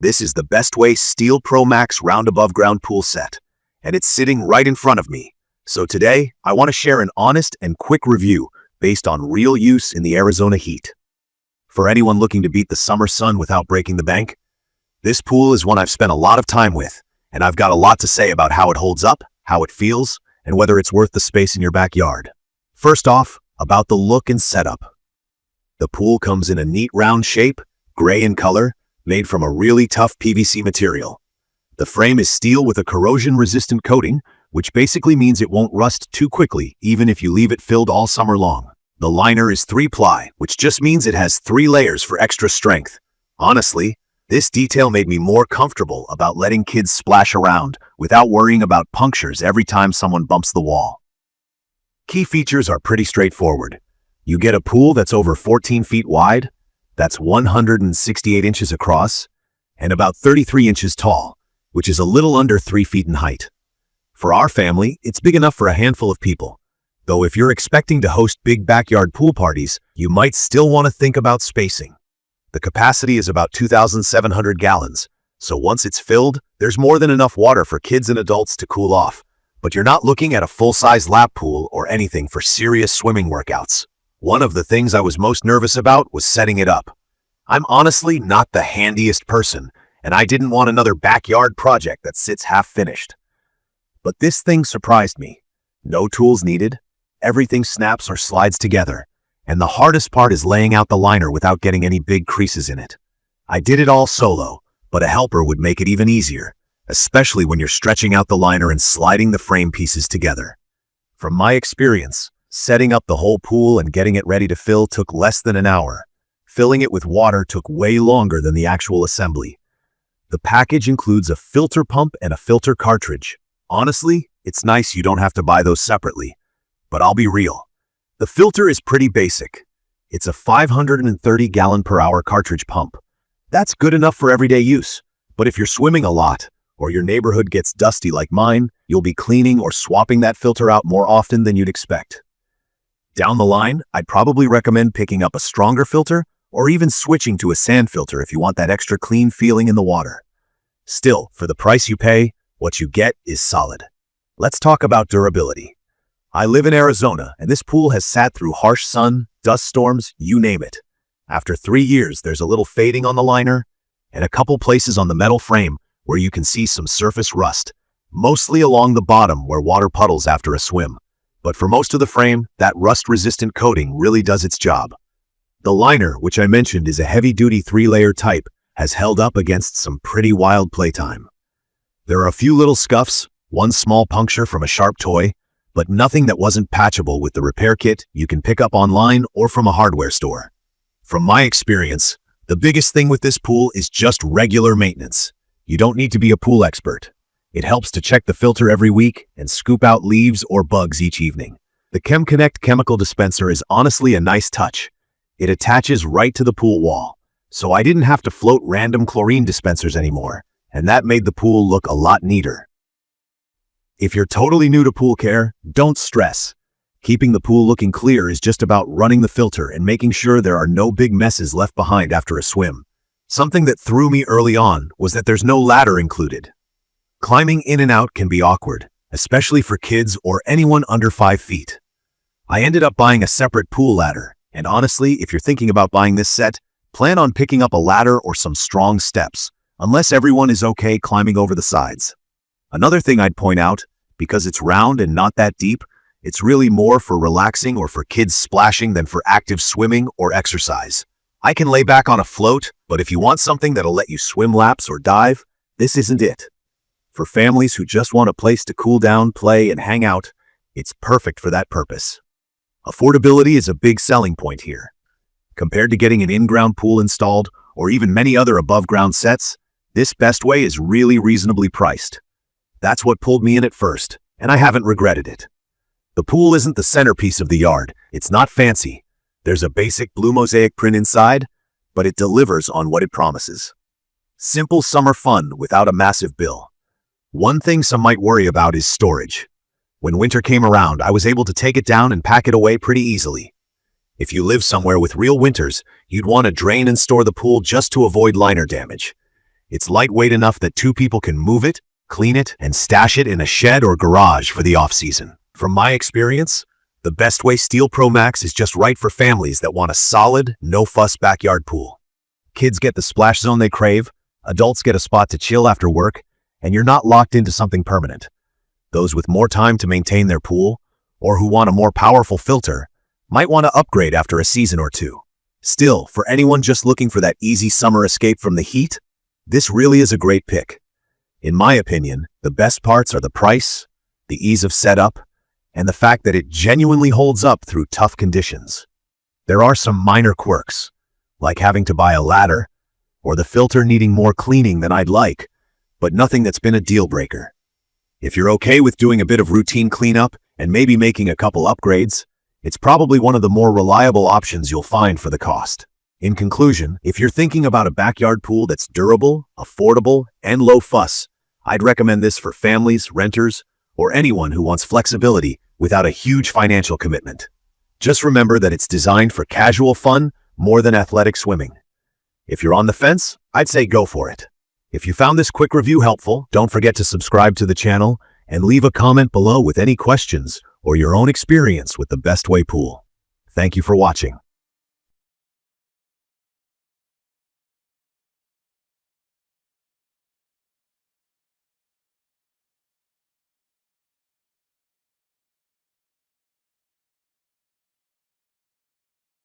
This is the Bestway Steel Pro MAX round above ground pool set, and it's sitting right in front of me. So today, I want to share an honest and quick review based on real use in the Arizona heat. For anyone looking to beat the summer sun without breaking the bank, this pool is one I've spent a lot of time with, and I've got a lot to say about how it holds up, how it feels, and whether it's worth the space in your backyard. First off, about the look and setup. The pool comes in a neat round shape, gray in color, made from a really tough PVC material. The frame is steel with a corrosion-resistant coating, which basically means it won't rust too quickly, even if you leave it filled all summer long. The liner is 3-ply, which just means it has 3 layers for extra strength. Honestly, this detail made me more comfortable about letting kids splash around without worrying about punctures every time someone bumps the wall. Key features are pretty straightforward. You get a pool that's over 14 feet wide, that's 168 inches across, and about 33 inches tall, which is a little under 3 feet in height. For our family, it's big enough for a handful of people. Though if you're expecting to host big backyard pool parties, you might still want to think about spacing. The capacity is about 2,700 gallons, so once it's filled, there's more than enough water for kids and adults to cool off. But you're not looking at a full-size lap pool or anything for serious swimming workouts. One of the things I was most nervous about was setting it up. I'm honestly not the handiest person, and I didn't want another backyard project that sits half-finished. But this thing surprised me. No tools needed, everything snaps or slides together, and the hardest part is laying out the liner without getting any big creases in it. I did it all solo, but a helper would make it even easier, especially when you're stretching out the liner and sliding the frame pieces together. From my experience, setting up the whole pool and getting it ready to fill took less than an hour. Filling it with water took way longer than the actual assembly. The package includes a filter pump and a filter cartridge. Honestly, it's nice you don't have to buy those separately. But I'll be real. The filter is pretty basic. It's a 530 gallon per hour cartridge pump. That's good enough for everyday use. But if you're swimming a lot, or your neighborhood gets dusty like mine, you'll be cleaning or swapping that filter out more often than you'd expect. Down the line, I'd probably recommend picking up a stronger filter or even switching to a sand filter if you want that extra clean feeling in the water. Still, for the price you pay, what you get is solid. Let's talk about durability. I live in Arizona, and this pool has sat through harsh sun, dust storms, you name it. After 3 years, there's a little fading on the liner and a couple places on the metal frame where you can see some surface rust, mostly along the bottom where water puddles after a swim. But for most of the frame, that rust-resistant coating really does its job. The liner, which I mentioned is a heavy-duty 3-layer type, has held up against some pretty wild playtime. There are a few little scuffs, one small puncture from a sharp toy, but nothing that wasn't patchable with the repair kit you can pick up online or from a hardware store. From my experience, the biggest thing with this pool is just regular maintenance. You don't need to be a pool expert. It helps to check the filter every week and scoop out leaves or bugs each evening. The ChemConnect chemical dispenser is honestly a nice touch. It attaches right to the pool wall, so I didn't have to float random chlorine dispensers anymore, and that made the pool look a lot neater. If you're totally new to pool care, don't stress. Keeping the pool looking clear is just about running the filter and making sure there are no big messes left behind after a swim. Something that threw me early on was that there's no ladder included. Climbing in and out can be awkward, especially for kids or anyone under 5 feet. I ended up buying a separate pool ladder, and honestly, if you're thinking about buying this set, plan on picking up a ladder or some strong steps, unless everyone is okay climbing over the sides. Another thing I'd point out, because it's round and not that deep, it's really more for relaxing or for kids splashing than for active swimming or exercise. I can lay back on a float, but if you want something that'll let you swim laps or dive, this isn't it. For families who just want a place to cool down, play, and hang out, it's perfect for that purpose. Affordability is a big selling point here. Compared to getting an in-ground pool installed or even many other above-ground sets, this Bestway is really reasonably priced. That's what pulled me in at first, and I haven't regretted it. The pool isn't the centerpiece of the yard. It's not fancy. There's a basic blue mosaic print inside, but it delivers on what it promises. Simple summer fun without a massive bill. One thing some might worry about is storage. When winter came around, I was able to take it down and pack it away pretty easily. If you live somewhere with real winters, you'd want to drain and store the pool just to avoid liner damage. It's lightweight enough that two people can move it, clean it, and stash it in a shed or garage for the off-season. From my experience, the Bestway Steel Pro MAX is just right for families that want a solid, no-fuss backyard pool. Kids get the splash zone they crave, adults get a spot to chill after work, and you're not locked into something permanent. Those with more time to maintain their pool, or who want a more powerful filter, might want to upgrade after a season or two. Still, for anyone just looking for that easy summer escape from the heat, this really is a great pick. In my opinion, the best parts are the price, the ease of setup, and the fact that it genuinely holds up through tough conditions. There are some minor quirks, like having to buy a ladder, or the filter needing more cleaning than I'd like, but nothing that's been a deal breaker. If you're okay with doing a bit of routine cleanup and maybe making a couple upgrades, it's probably one of the more reliable options you'll find for the cost. In conclusion, if you're thinking about a backyard pool that's durable, affordable, and low fuss, I'd recommend this for families, renters, or anyone who wants flexibility without a huge financial commitment. Just remember that it's designed for casual fun more than athletic swimming. If you're on the fence, I'd say go for it. If you found this quick review helpful, don't forget to subscribe to the channel and leave a comment below with any questions or your own experience with the Bestway pool. Thank you for watching.